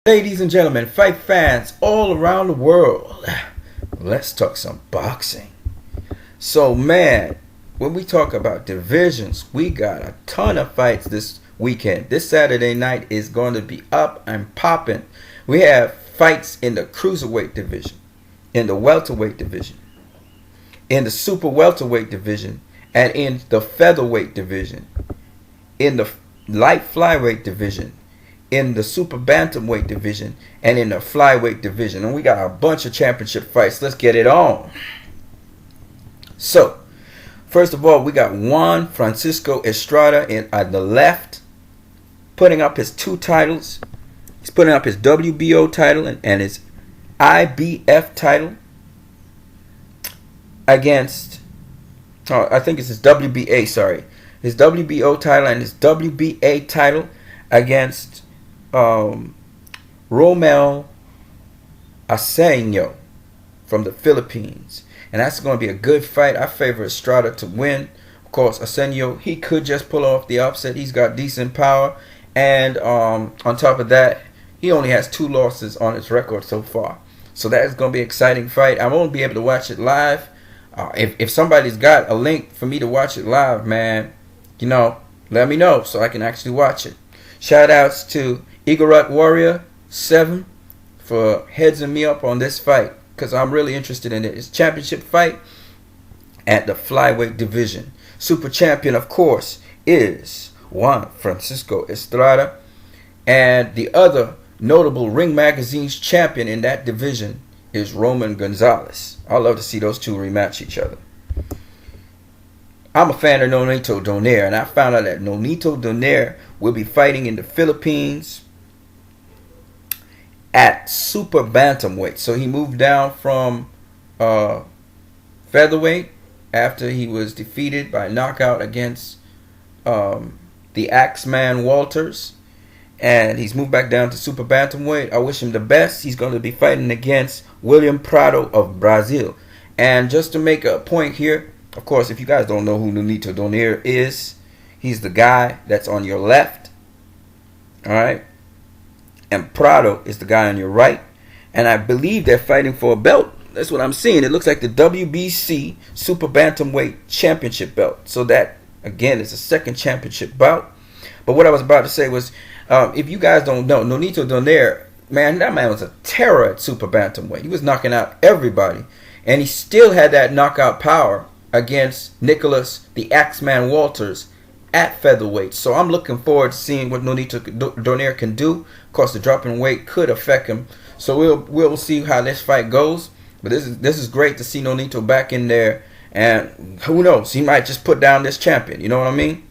Ladies and gentlemen, fight fans all around the world, let's talk some boxing. So man, when we talk about divisions, we got a ton of fights this weekend. This Saturday night is going to be up and popping. We have fights in the cruiserweight division, in the welterweight division, in the super welterweight division, and in the featherweight division, in the light flyweight division, in the super bantamweight division, and in the flyweight division. And we got a bunch of championship fights. Let's get it on. So, first of all, we got Juan Francisco Estrada on the left, putting up his two titles. He's putting up his WBO title and his IBF title against, I think it's his WBA, sorry. His WBO title and his WBA title against Romero Asenio from the Philippines. And that's going to be a good fight. I favor Estrada to win. Of course, Asenio, he could just pull off the upset. He's got decent power. And on top of that, he only has 2 losses on his record so far. So that is going to be an exciting fight. I won't be able to watch it live. If somebody's got a link for me to watch it live, man, let me know so I can actually watch it. Shout outs to Igorot Warrior 7 for headsing me up on this fight, because I'm really interested in it. It's a championship fight at the flyweight division. Super champion, of course, is Juan Francisco Estrada. And the other notable Ring Magazine's champion in that division is Roman Gonzales. I love to see those two rematch each other. I'm a fan of Nonito Donaire, and I found out that Nonito Donaire will be fighting in the Philippines at super bantamweight. So he moved down from featherweight after he was defeated by knockout against the Axeman Walters, and he's moved back down to super bantamweight. I wish him the best. He's going to be fighting against William Prado of Brazil. And just to make a point here, of course, if you guys don't know who Nonito Donaire is, he's the guy that's on your left. Alright? And Prado is the guy on your right. And I believe they're fighting for a belt. That's what I'm seeing. It looks like the WBC Super Bantamweight Championship belt. So that, again, is a second championship bout. But what I was about to say was, if you guys don't know, Nonito Donaire, man, that man was a terror at Super Bantamweight. He was knocking out everybody. And he still had that knockout power against Nicholas the Axeman Walters at featherweight. So I'm looking forward to seeing what Nonito Donaire can do. Of course, the dropping weight could affect him. So we'll see how this fight goes. But this is great to see Nonito back in there. And who knows, he might just put down this champion. You know what I mean?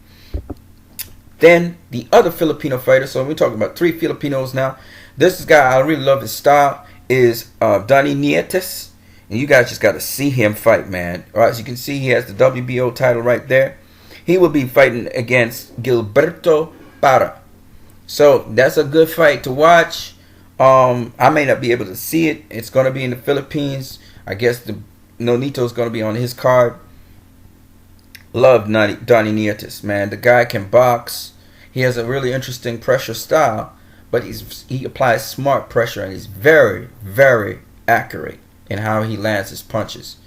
Then the other Filipino fighter. So we're talking about 3 Filipinos now. This guy, I really love his style, is Donnie Nietes. And you guys just got to see him fight, man. All right, as you can see, he has the WBO title right there. He will be fighting against Gilberto Parra. So that's a good fight to watch. I may not be able to see it. It's going to be in the Philippines. I guess Nonito's going to be on his card. Love Donnie Nietes, man. The guy can box. He has a really interesting pressure style, but he applies smart pressure, and he's very, very accurate in how he lands his punches.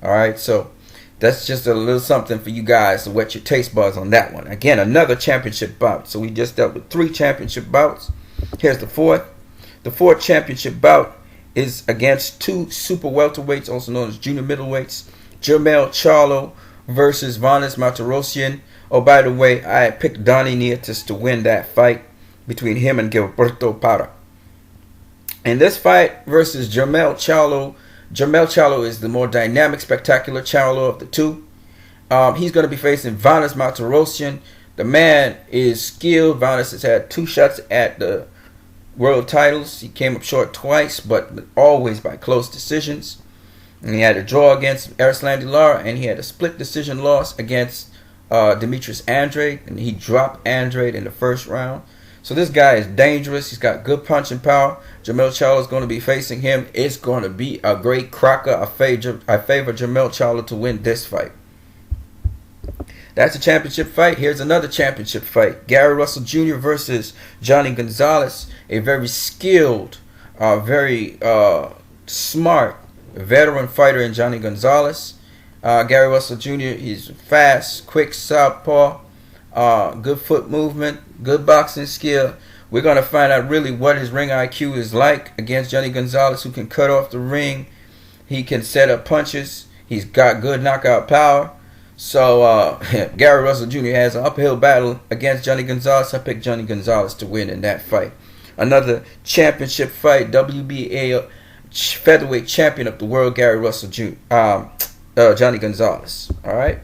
Alright, so that's just a little something for you guys to whet your taste buds on that one. Again, another championship bout. So we just dealt with 3 championship bouts. Here's the 4th. The 4th championship bout is against 2 super welterweights, also known as junior middleweights. Charlo versus Martirosyan. Oh, by the way, I picked Donnie Nietes to win that fight between him and Gilberto Parra. In this fight versus Charlo is the more dynamic, spectacular Charlo of the 2. He's going to be facing Martirosyan. The man is skilled. Vanes has had 2 shots at the world titles. He came up short twice, but always by close decisions. And he had a draw against Arslan Lara, and he had a split decision loss against Demetrius Andrade, and he dropped Andrade in the first round. So this guy is dangerous. He's got good punching power. Charlo is going to be facing him. It's going to be a great cracker. I favor Charlo to win this fight. That's a championship fight. Here's another championship fight. Gary Russell Jr. versus Johnny Gonzales. A very skilled, very smart veteran fighter in Johnny Gonzales. Gary Russell Jr., he's fast, quick southpaw, good foot movement, good boxing skill. We're going to find out really what his ring IQ is like against Johnny Gonzales, who can cut off the ring. He can set up punches. He's got good knockout power. So Gary Russell Jr. has an uphill battle against Johnny Gonzales. I picked Johnny Gonzales to win in that fight. Another championship fight, WBA featherweight champion of the world, Gary Russell Jr. Johnny Gonzales. All right.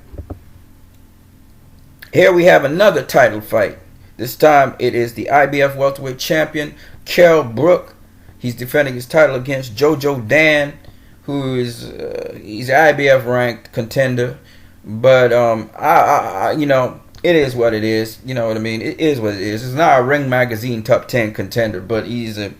Here we have another title fight. This time it is the IBF welterweight champion, Brooke. He's defending his title against Jojo Dan, who is he's an IBF ranked contender. But you know, it is what it is. You know what I mean? It is what it is. It's not a Ring Magazine top 10 contender, but he's a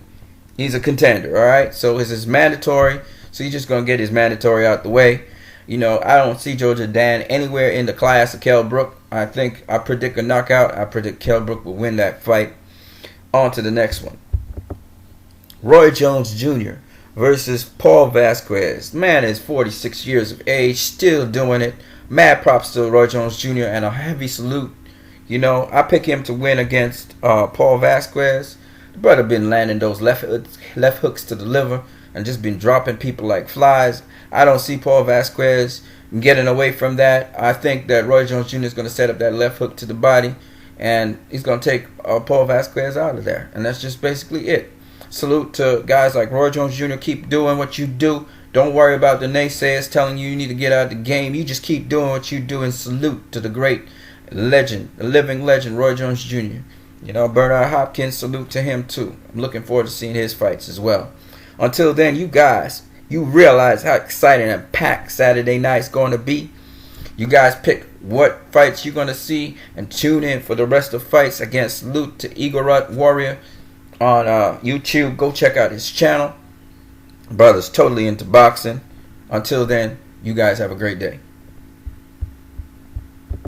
contender. All right. So this is mandatory. So he's just gonna get his mandatory out the way. You know, I don't see Jojo Dan anywhere in the class of Kell Brook. I predict a knockout. I predict Kell Brook will win that fight. On to the next one. Roy Jones Jr. versus Paul Vasquez. Man is 46 years of age, still doing it. Mad props to Roy Jones Jr. and a heavy salute. You know, I pick him to win against Paul Vasquez. The brother been landing those left hooks to the liver and just been dropping people like flies. I don't see Paul Vasquez getting away from that. I think that Roy Jones Jr. is going to set up that left hook to the body, and he's going to take Paul Vasquez out of there. And that's just basically it. Salute to guys like Roy Jones Jr. Keep doing what you do. Don't worry about the naysayers telling you need to get out of the game. You just keep doing what you do, and salute to the great legend, the living legend, Roy Jones Jr. You know, Bernard Hopkins, salute to him too. I'm looking forward to seeing his fights as well. Until then, you guys, you realize how exciting and packed Saturday night's going to be. You guys pick what fights you're going to see and tune in for the rest of fights against salute to Igorot Warrior on YouTube. Go check out his channel. Brother's totally into boxing. Until then, you guys have a great day.